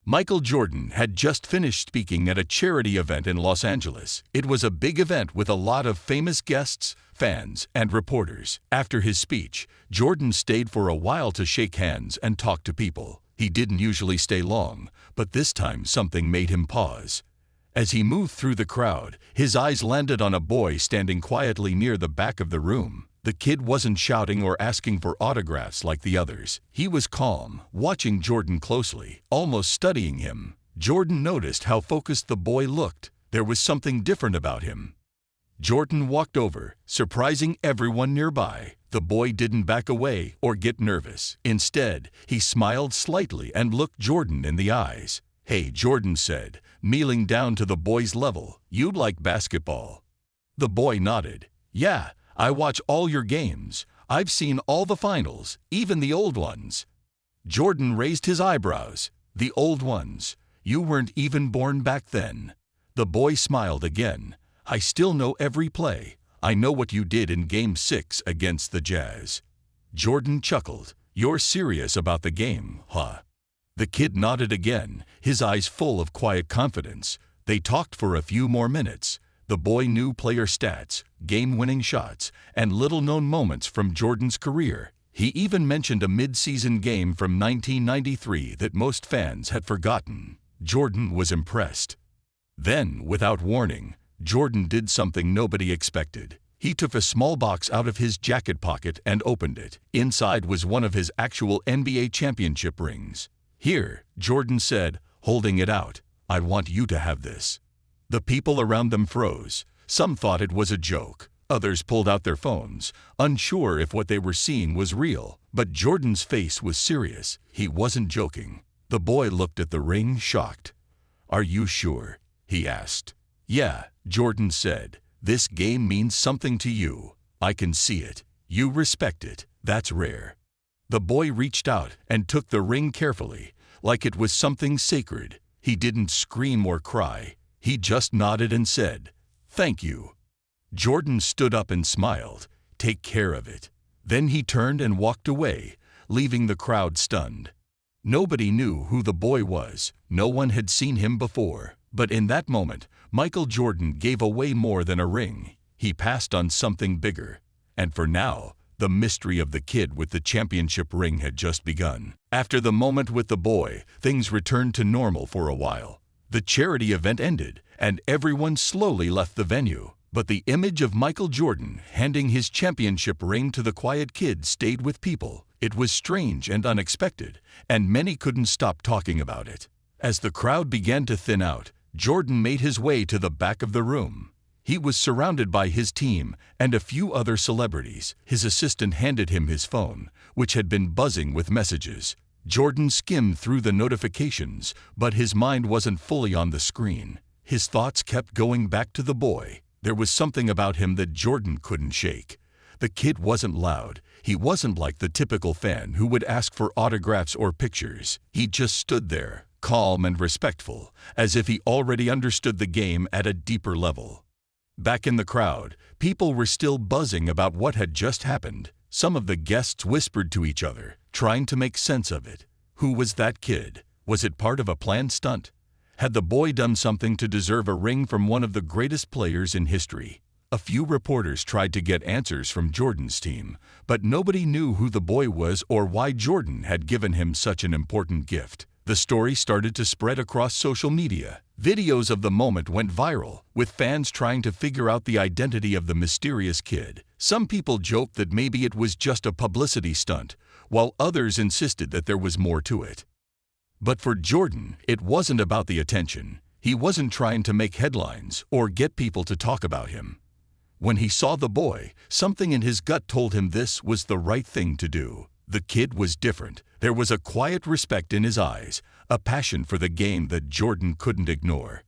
Michael Jordan had just finished speaking at a charity event in Los Angeles. It was a big event with a lot of famous guests, fans, and reporters. After his speech, Jordan stayed for a while to shake hands and talk to people. He didn't usually stay long, but this time something made him pause. As he moved through the crowd, his eyes landed on a boy standing quietly near the back of the room. The kid wasn't shouting or asking for autographs like the others. He was calm, watching Jordan closely, almost studying him. Jordan noticed how focused the boy looked. There was something different about him. Jordan walked over, surprising everyone nearby. The boy didn't back away or get nervous. Instead, he smiled slightly and looked Jordan in the eyes. "Hey," Jordan said, kneeling down to the boy's level. "You like basketball?" The boy nodded. "Yeah. I watch all your games. I've seen all the finals, even the old ones." Jordan raised his eyebrows. "The old ones? You weren't even born back then." The boy smiled again. "I still know every play. I know what you did in Game 6 against the Jazz." Jordan chuckled. "You're serious about the game, huh?" The kid nodded again, his eyes full of quiet confidence. They talked for a few more minutes. The boy knew player stats, game-winning shots, and little-known moments from Jordan's career. He even mentioned a mid-season game from 1993 that most fans had forgotten. Jordan was impressed. Then, without warning, Jordan did something nobody expected. He took a small box out of his jacket pocket and opened it. Inside was one of his actual NBA championship rings. "Here," Jordan said, holding it out. "I want you to have this." The people around them froze. Some thought it was a joke. Others pulled out their phones, unsure if what they were seeing was real. But Jordan's face was serious. He wasn't joking. The boy looked at the ring, shocked. "Are you sure?" he asked. "Yeah," Jordan said. "This game means something to you. I can see it. You respect it. That's rare." The boy reached out and took the ring carefully, like it was something sacred. He didn't scream or cry. He just nodded and said, "Thank you." Jordan stood up and smiled. "Take care of it." Then he turned and walked away, leaving the crowd stunned. Nobody knew who the boy was. No one had seen him before. But in that moment, Michael Jordan gave away more than a ring. He passed on something bigger. And for now, the mystery of the kid with the championship ring had just begun. After the moment with the boy, things returned to normal for a while. The charity event ended, and everyone slowly left the venue. But the image of Michael Jordan handing his championship ring to the quiet kid stayed with people. It was strange and unexpected, and many couldn't stop talking about it. As the crowd began to thin out, Jordan made his way to the back of the room. He was surrounded by his team and a few other celebrities. His assistant handed him his phone, which had been buzzing with messages. Jordan skimmed through the notifications, but his mind wasn't fully on the screen. His thoughts kept going back to the boy. There was something about him that Jordan couldn't shake. The kid wasn't loud. He wasn't like the typical fan who would ask for autographs or pictures. He just stood there, calm and respectful, as if he already understood the game at a deeper level. Back in the crowd, people were still buzzing about what had just happened. Some of the guests whispered to each other, trying to make sense of it. Who was that kid? Was it part of a planned stunt? Had the boy done something to deserve a ring from one of the greatest players in history? A few reporters tried to get answers from Jordan's team, but nobody knew who the boy was or why Jordan had given him such an important gift. The story started to spread across social media. Videos of the moment went viral, with fans trying to figure out the identity of the mysterious kid. Some people joked that maybe it was just a publicity stunt, while others insisted that there was more to it. But for Jordan, it wasn't about the attention. He wasn't trying to make headlines or get people to talk about him. When he saw the boy, something in his gut told him this was the right thing to do. The kid was different. There was a quiet respect in his eyes, a passion for the game that Jordan couldn't ignore.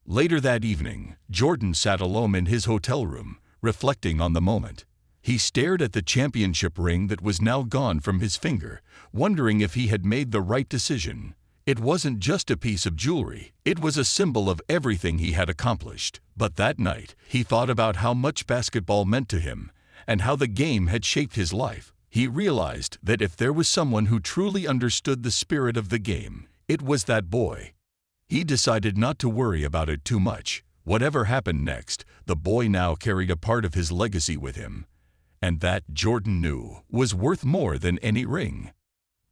Later that evening, Jordan sat alone in his hotel room, reflecting on the moment. He stared at the championship ring that was now gone from his finger, wondering if he had made the right decision. It wasn't just a piece of jewelry. It was a symbol of everything he had accomplished. But that night, he thought about how much basketball meant to him and how the game had shaped his life. He realized that if there was someone who truly understood the spirit of the game, It was that boy. He decided not to worry about it too much. Whatever happened next, the boy now carried a part of his legacy with him. And that, Jordan knew, was worth more than any ring.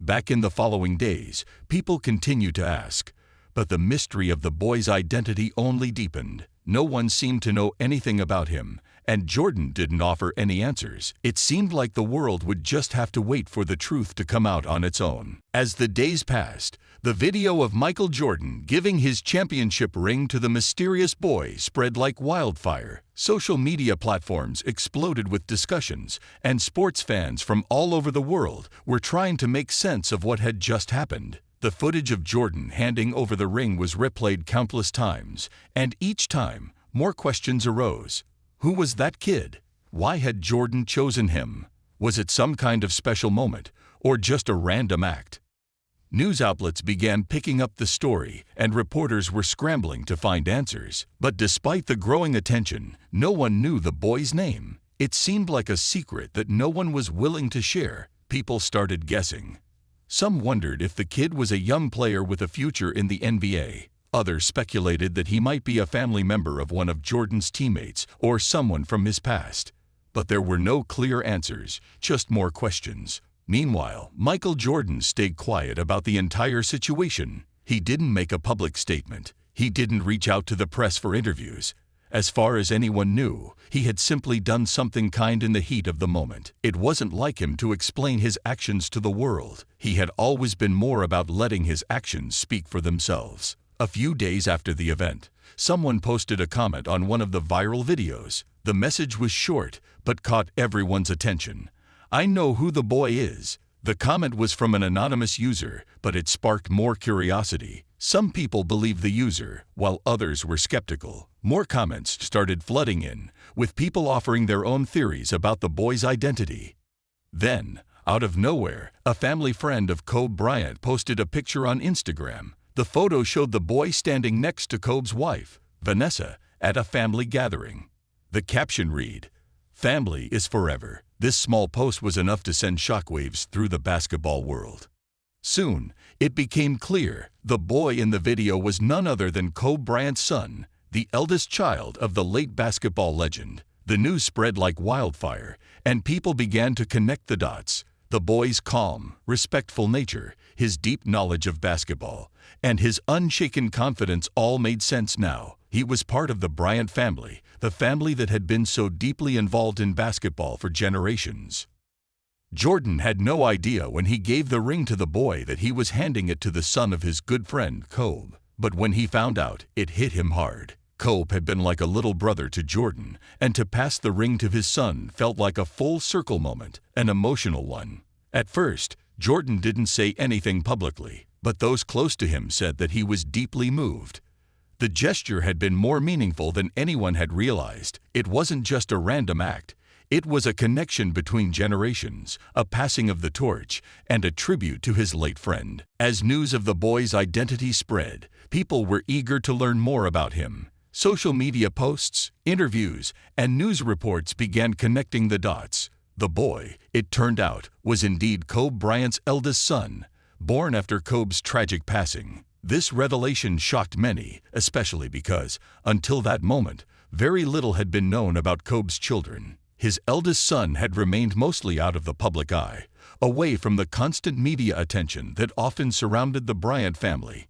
Back in the following days, people continued to ask, but the mystery of the boy's identity only deepened. No one seemed to know anything about him, and Jordan didn't offer any answers. It seemed like the world would just have to wait for the truth to come out on its own. As the days passed, the video of Michael Jordan giving his championship ring to the mysterious boy spread like wildfire. Social media platforms exploded with discussions, and sports fans from all over the world were trying to make sense of what had just happened. The footage of Jordan handing over the ring was replayed countless times, and each time, more questions arose. Who was that kid? Why had Jordan chosen him? Was it some kind of special moment, or just a random act? News outlets began picking up the story, and reporters were scrambling to find answers. But despite the growing attention, no one knew the boy's name. It seemed like a secret that no one was willing to share. People started guessing. Some wondered if the kid was a young player with a future in the NBA. Others speculated that he might be a family member of one of Jordan's teammates or someone from his past. But there were no clear answers, just more questions. Meanwhile, Michael Jordan stayed quiet about the entire situation. He didn't make a public statement. He didn't reach out to the press for interviews. As far as anyone knew, he had simply done something kind in the heat of the moment. It wasn't like him to explain his actions to the world. He had always been more about letting his actions speak for themselves. A few days after the event, someone posted a comment on one of the viral videos. The message was short, but caught everyone's attention. "I know who the boy is." The comment was from an anonymous user, but it sparked more curiosity. Some people believed the user, while others were skeptical. More comments started flooding in, with people offering their own theories about the boy's identity. Then, out of nowhere, a family friend of Kobe Bryant posted a picture on Instagram. The photo showed the boy standing next to Kobe's wife, Vanessa, at a family gathering. The caption read, "Family is forever." This small post was enough to send shockwaves through the basketball world. Soon, it became clear the boy in the video was none other than Kobe Bryant's son, the eldest child of the late basketball legend. The news spread like wildfire, and people began to connect the dots. The boy's calm, respectful nature, his deep knowledge of basketball, and his unshaken confidence all made sense now. He was part of the Bryant family, the family that had been so deeply involved in basketball for generations. Jordan had no idea when he gave the ring to the boy that he was handing it to the son of his good friend, Kobe. But when he found out, it hit him hard. Kobe had been like a little brother to Jordan, and to pass the ring to his son felt like a full circle moment, an emotional one. At first, Jordan didn't say anything publicly, but those close to him said that he was deeply moved. The gesture had been more meaningful than anyone had realized. It wasn't just a random act. It was a connection between generations, a passing of the torch, and a tribute to his late friend. As news of the boy's identity spread, people were eager to learn more about him. Social media posts, interviews, and news reports began connecting the dots. The boy, it turned out, was indeed Kobe Bryant's eldest son, born after Kobe's tragic passing. This revelation shocked many, especially because, until that moment, very little had been known about Kobe's children. His eldest son had remained mostly out of the public eye, away from the constant media attention that often surrounded the Bryant family.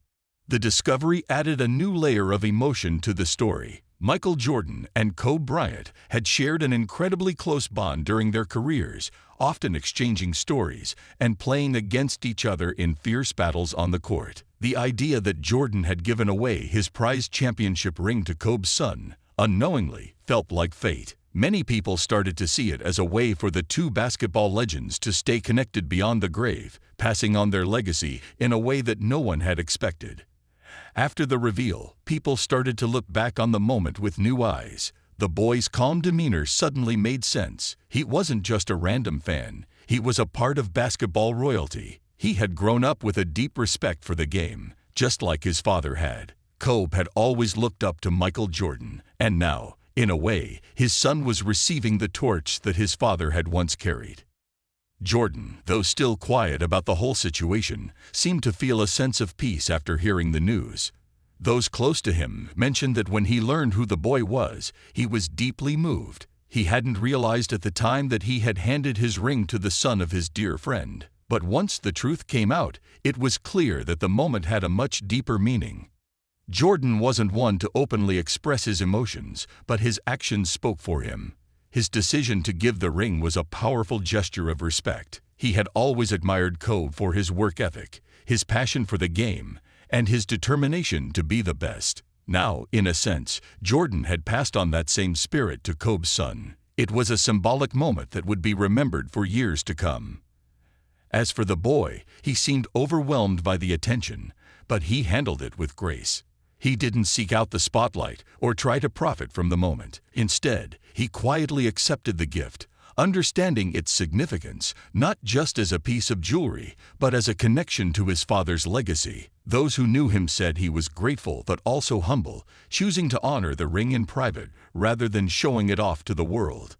The discovery added a new layer of emotion to the story. Michael Jordan and Kobe Bryant had shared an incredibly close bond during their careers, often exchanging stories and playing against each other in fierce battles on the court. The idea that Jordan had given away his prized championship ring to Kobe's son, unknowingly, felt like fate. Many people started to see it as a way for the two basketball legends to stay connected beyond the grave, passing on their legacy in a way that no one had expected. After the reveal, people started to look back on the moment with new eyes. The boy's calm demeanor suddenly made sense. He wasn't just a random fan. He was a part of basketball royalty. He had grown up with a deep respect for the game, just like his father had. Kobe had always looked up to Michael Jordan, and now, in a way, his son was receiving the torch that his father had once carried. Jordan, though still quiet about the whole situation, seemed to feel a sense of peace after hearing the news. Those close to him mentioned that when he learned who the boy was, he was deeply moved. He hadn't realized at the time that he had handed his ring to the son of his dear friend. But once the truth came out, it was clear that the moment had a much deeper meaning. Jordan wasn't one to openly express his emotions, but his actions spoke for him. His decision to give the ring was a powerful gesture of respect. He had always admired Kobe for his work ethic, his passion for the game, and his determination to be the best. Now, in a sense, Jordan had passed on that same spirit to Kobe's son. It was a symbolic moment that would be remembered for years to come. As for the boy, he seemed overwhelmed by the attention, but he handled it with grace. He didn't seek out the spotlight or try to profit from the moment. Instead, he quietly accepted the gift, understanding its significance not just as a piece of jewelry, but as a connection to his father's legacy. Those who knew him said he was grateful but also humble, choosing to honor the ring in private rather than showing it off to the world.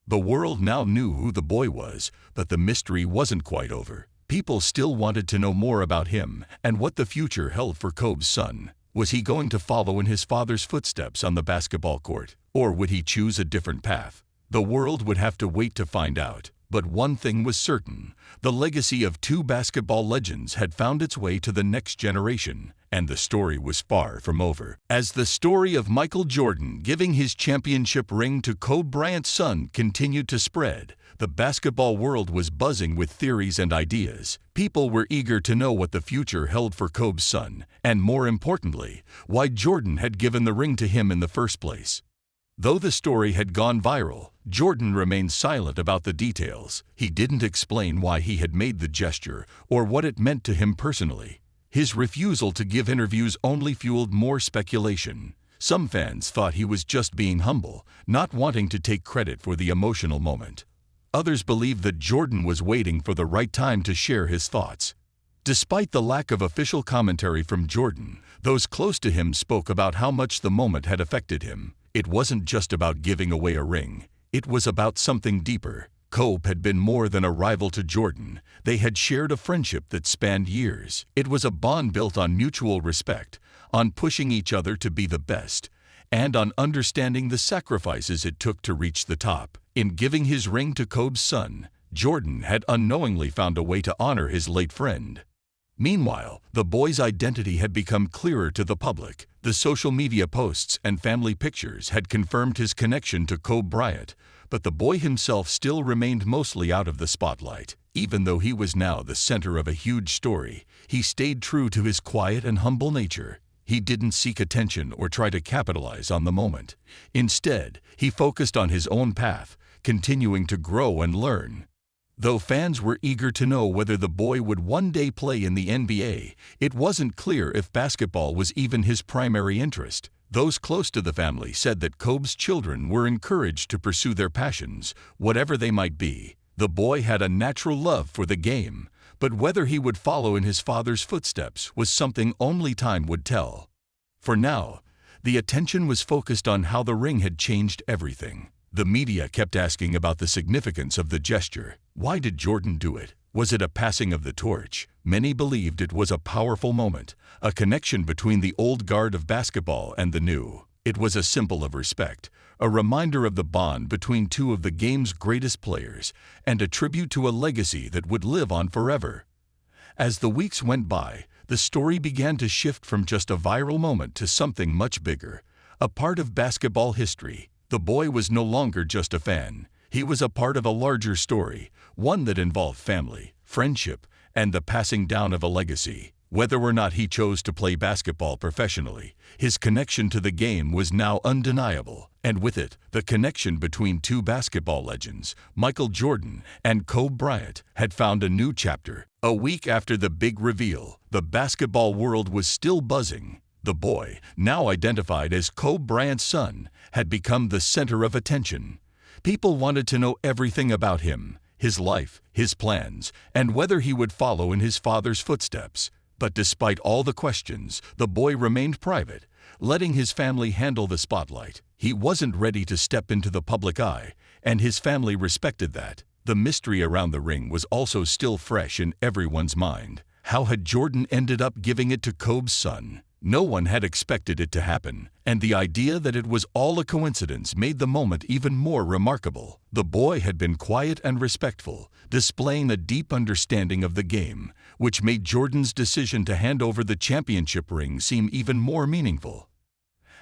The world now knew who the boy was, but the mystery wasn't quite over. People still wanted to know more about him and what the future held for Kobe's son. Was he going to follow in his father's footsteps on the basketball court, or would he choose a different path? The world would have to wait to find out. But one thing was certain: the legacy of two basketball legends had found its way to the next generation, and the story was far from over. As the story of Michael Jordan giving his championship ring to Kobe Bryant's son continued to spread, the basketball world was buzzing with theories and ideas. People were eager to know what the future held for Kobe's son, and more importantly, why Jordan had given the ring to him in the first place. Though the story had gone viral, Jordan remained silent about the details. He didn't explain why he had made the gesture or what it meant to him personally. His refusal to give interviews only fueled more speculation. Some fans thought he was just being humble, not wanting to take credit for the emotional moment. Others believed that Jordan was waiting for the right time to share his thoughts. Despite the lack of official commentary from Jordan, those close to him spoke about how much the moment had affected him. It wasn't just about giving away a ring. It was about something deeper. Kobe had been more than a rival to Jordan. They had shared a friendship that spanned years. It was a bond built on mutual respect, on pushing each other to be the best, and on understanding the sacrifices it took to reach the top. In giving his ring to Kobe's son, Jordan had unknowingly found a way to honor his late friend. Meanwhile, the boy's identity had become clearer to the public. The social media posts and family pictures had confirmed his connection to Kobe Bryant, but the boy himself still remained mostly out of the spotlight. Even though he was now the center of a huge story, he stayed true to his quiet and humble nature. He didn't seek attention or try to capitalize on the moment. Instead, he focused on his own path, continuing to grow and learn. Though fans were eager to know whether the boy would one day play in the NBA, it wasn't clear if basketball was even his primary interest. Those close to the family said that Kobe's children were encouraged to pursue their passions, whatever they might be. The boy had a natural love for the game, but whether he would follow in his father's footsteps was something only time would tell. For now, the attention was focused on how the ring had changed everything. The media kept asking about the significance of the gesture. Why did Jordan do it? Was it a passing of the torch? Many believed it was a powerful moment, a connection between the old guard of basketball and the new. It was a symbol of respect, a reminder of the bond between two of the game's greatest players, and a tribute to a legacy that would live on forever. As the weeks went by, the story began to shift from just a viral moment to something much bigger, a part of basketball history. The boy was no longer just a fan. He was a part of a larger story, one that involved family, friendship, and the passing down of a legacy. Whether or not he chose to play basketball professionally, his connection to the game was now undeniable, and with it, the connection between two basketball legends, Michael Jordan and Kobe Bryant, had found a new chapter. A week after the big reveal, the basketball world was still buzzing. The boy, now identified as Kobe Bryant's son, had become the center of attention. People wanted to know everything about him, his life, his plans, and whether he would follow in his father's footsteps. But despite all the questions, the boy remained private, letting his family handle the spotlight. He wasn't ready to step into the public eye, and his family respected that. The mystery around the ring was also still fresh in everyone's mind. How had Jordan ended up giving it to Kobe's son? No one had expected it to happen, and the idea that it was all a coincidence made the moment even more remarkable. The boy had been quiet and respectful, displaying a deep understanding of the game, which made Jordan's decision to hand over the championship ring seem even more meaningful.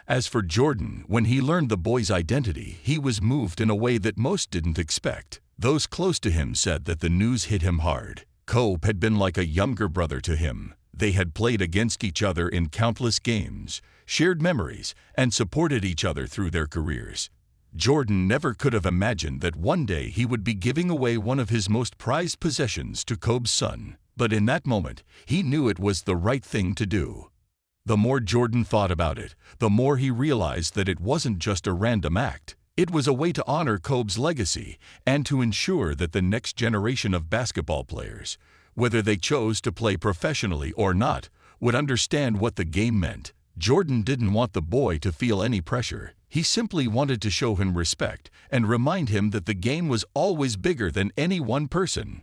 As for Jordan, when he learned the boy's identity, he was moved in a way that most didn't expect. Those close to him said that the news hit him hard. Kobe had been like a younger brother to him. They had played against each other in countless games, shared memories, and supported each other through their careers. Jordan never could have imagined that one day he would be giving away one of his most prized possessions to Kobe's son. But in that moment, he knew it was the right thing to do. The more Jordan thought about it, the more he realized that it wasn't just a random act. It was a way to honor Kobe's legacy and to ensure that the next generation of basketball players, whether they chose to play professionally or not, would understand what the game meant. Jordan didn't want the boy to feel any pressure. He simply wanted to show him respect and remind him that the game was always bigger than any one person.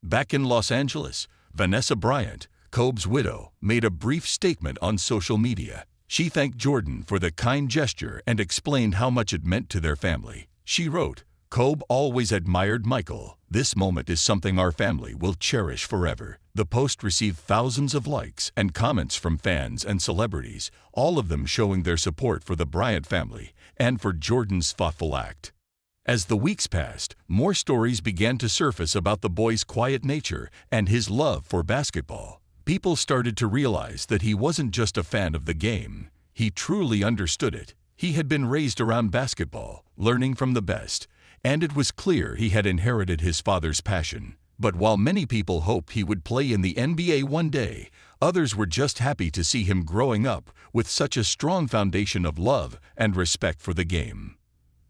Back in Los Angeles, Vanessa Bryant, Kobe's widow, made a brief statement on social media. She thanked Jordan for the kind gesture and explained how much it meant to their family. She wrote, "Kobe always admired Michael. This moment is something our family will cherish forever." The post received thousands of likes and comments from fans and celebrities, all of them showing their support for the Bryant family and for Jordan's thoughtful act. As the weeks passed, more stories began to surface about the boy's quiet nature and his love for basketball. People started to realize that he wasn't just a fan of the game. He truly understood it. He had been raised around basketball, learning from the best, and it was clear he had inherited his father's passion. But while many people hoped he would play in the NBA one day, others were just happy to see him growing up with such a strong foundation of love and respect for the game.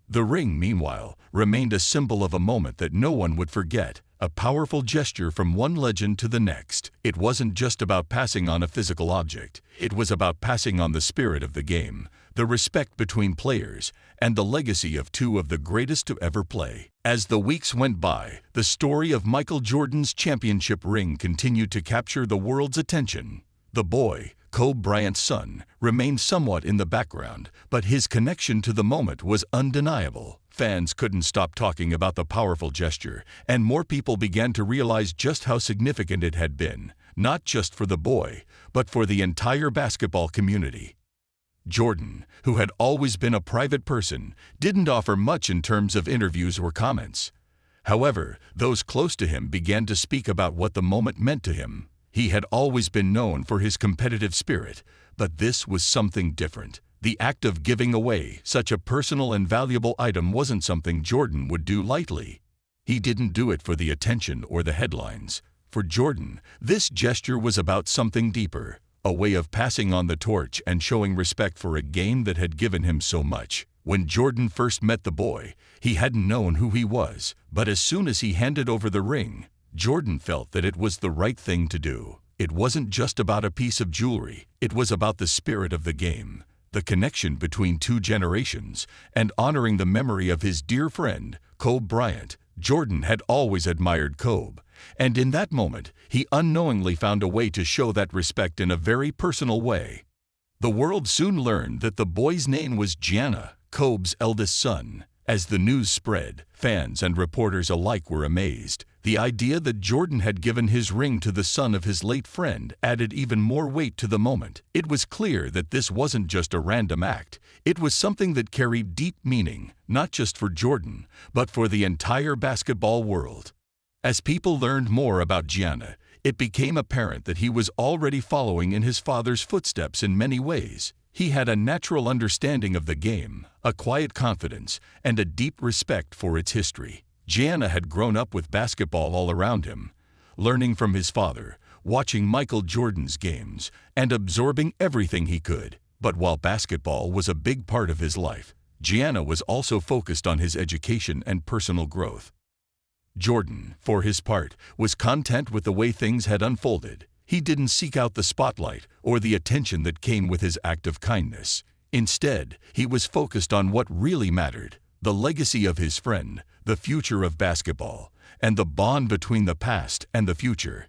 The ring, meanwhile, remained a symbol of a moment that no one would forget, a powerful gesture from one legend to the next. It wasn't just about passing on a physical object. It was about passing on the spirit of the game, the respect between players, and the legacy of two of the greatest to ever play. As the weeks went by, the story of Michael Jordan's championship ring continued to capture the world's attention. The boy, Kobe Bryant's son, remained somewhat in the background, but his connection to the moment was undeniable. Fans couldn't stop talking about the powerful gesture, and more people began to realize just how significant it had been, not just for the boy, but for the entire basketball community. Jordan, who had always been a private person, didn't offer much in terms of interviews or comments. However, those close to him began to speak about what the moment meant to him. He had always been known for his competitive spirit, but this was something different. The act of giving away such a personal and valuable item wasn't something Jordan would do lightly. He didn't do it for the attention or the headlines. For Jordan, this gesture was about something deeper, a way of passing on the torch and showing respect for a game that had given him so much. When Jordan first met the boy, he hadn't known who he was, but as soon as he handed over the ring, Jordan felt that it was the right thing to do. It wasn't just about a piece of jewelry. It was about the spirit of the game, the connection between two generations, and honoring the memory of his dear friend, Kobe Bryant. Jordan had always admired Kobe, and in that moment, he unknowingly found a way to show that respect in a very personal way. The world soon learned that the boy's name was Gianna, Kobe's eldest son. As the news spread, fans and reporters alike were amazed. The idea that Jordan had given his ring to the son of his late friend added even more weight to the moment. It was clear that this wasn't just a random act. It was something that carried deep meaning, not just for Jordan, but for the entire basketball world. As people learned more about Gianna, it became apparent that he was already following in his father's footsteps in many ways. He had a natural understanding of the game, a quiet confidence, and a deep respect for its history. Gianna had grown up with basketball all around him, learning from his father, watching Michael Jordan's games, and absorbing everything he could. But while basketball was a big part of his life, Gianna was also focused on his education and personal growth. Jordan, for his part, was content with the way things had unfolded. He didn't seek out the spotlight or the attention that came with his act of kindness. Instead, he was focused on what really mattered, the legacy of his friend, the future of basketball, and the bond between the past and the future.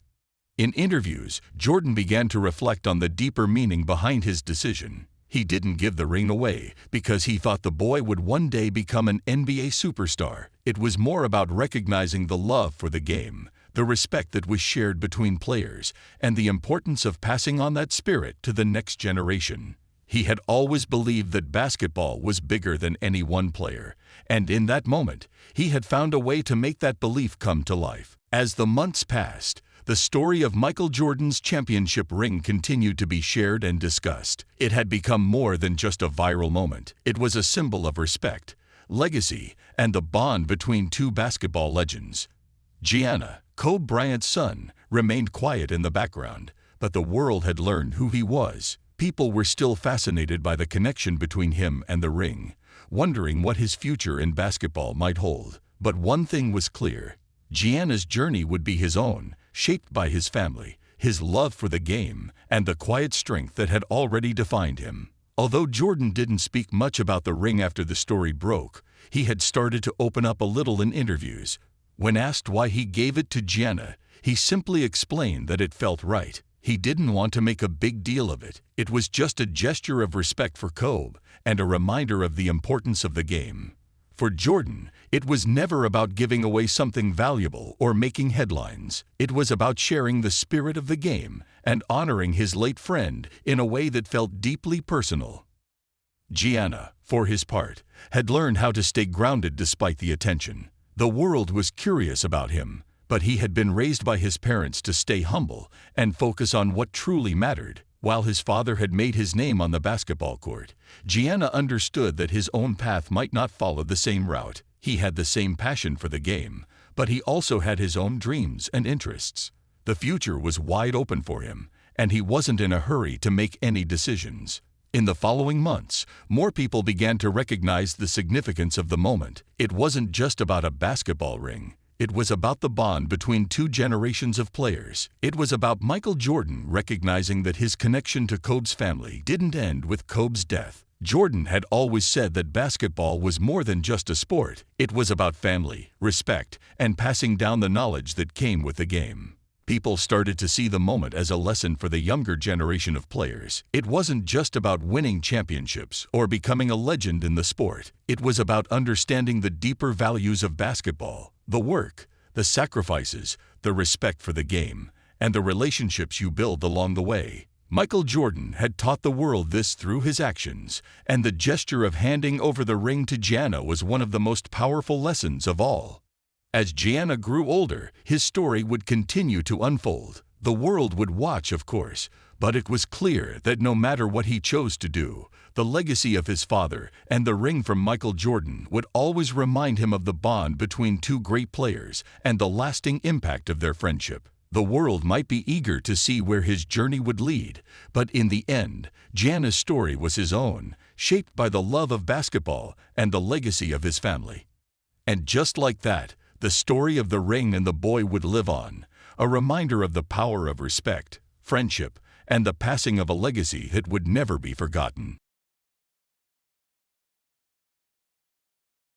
In interviews, Jordan began to reflect on the deeper meaning behind his decision. He didn't give the ring away because he thought the boy would one day become an NBA superstar. It was more about recognizing the love for the game, the respect that was shared between players, and the importance of passing on that spirit to the next generation. He had always believed that basketball was bigger than any one player, and in that moment, he had found a way to make that belief come to life. As the months passed, the story of Michael Jordan's championship ring continued to be shared and discussed. It had become more than just a viral moment. It was a symbol of respect, legacy, and the bond between two basketball legends. Gianna, Kobe Bryant's son, remained quiet in the background, but the world had learned who he was. People were still fascinated by the connection between him and the ring, wondering what his future in basketball might hold. But one thing was clear: Gianna's journey would be his own, shaped by his family, his love for the game, and the quiet strength that had already defined him. Although Jordan didn't speak much about the ring after the story broke, he had started to open up a little in interviews. When asked why he gave it to Gianna, he simply explained that it felt right. He didn't want to make a big deal of it. It was just a gesture of respect for Kobe and a reminder of the importance of the game. For Jordan, it was never about giving away something valuable or making headlines. It was about sharing the spirit of the game and honoring his late friend in a way that felt deeply personal. Gianna, for his part, had learned how to stay grounded despite the attention. The world was curious about him, but he had been raised by his parents to stay humble and focus on what truly mattered. While his father had made his name on the basketball court, Gianna understood that his own path might not follow the same route. He had the same passion for the game, but he also had his own dreams and interests. The future was wide open for him, and he wasn't in a hurry to make any decisions. In the following months, more people began to recognize the significance of the moment. It wasn't just about a basketball ring. It was about the bond between two generations of players. It was about Michael Jordan recognizing that his connection to Kobe's family didn't end with Kobe's death. Jordan had always said that basketball was more than just a sport. It was about family, respect, and passing down the knowledge that came with the game. People started to see the moment as a lesson for the younger generation of players. It wasn't just about winning championships or becoming a legend in the sport. It was about understanding the deeper values of basketball: the work, the sacrifices, the respect for the game, and the relationships you build along the way. Michael Jordan had taught the world this through his actions, and the gesture of handing over the ring to Gianna was one of the most powerful lessons of all. As Gianna grew older, his story would continue to unfold. The world would watch, of course, but it was clear that no matter what he chose to do, the legacy of his father and the ring from Michael Jordan would always remind him of the bond between two great players and the lasting impact of their friendship. The world might be eager to see where his journey would lead, but in the end, Gianna's story was his own, shaped by the love of basketball and the legacy of his family. And just like that, the story of the ring and the boy would live on, a reminder of the power of respect, friendship, and the passing of a legacy that would never be forgotten.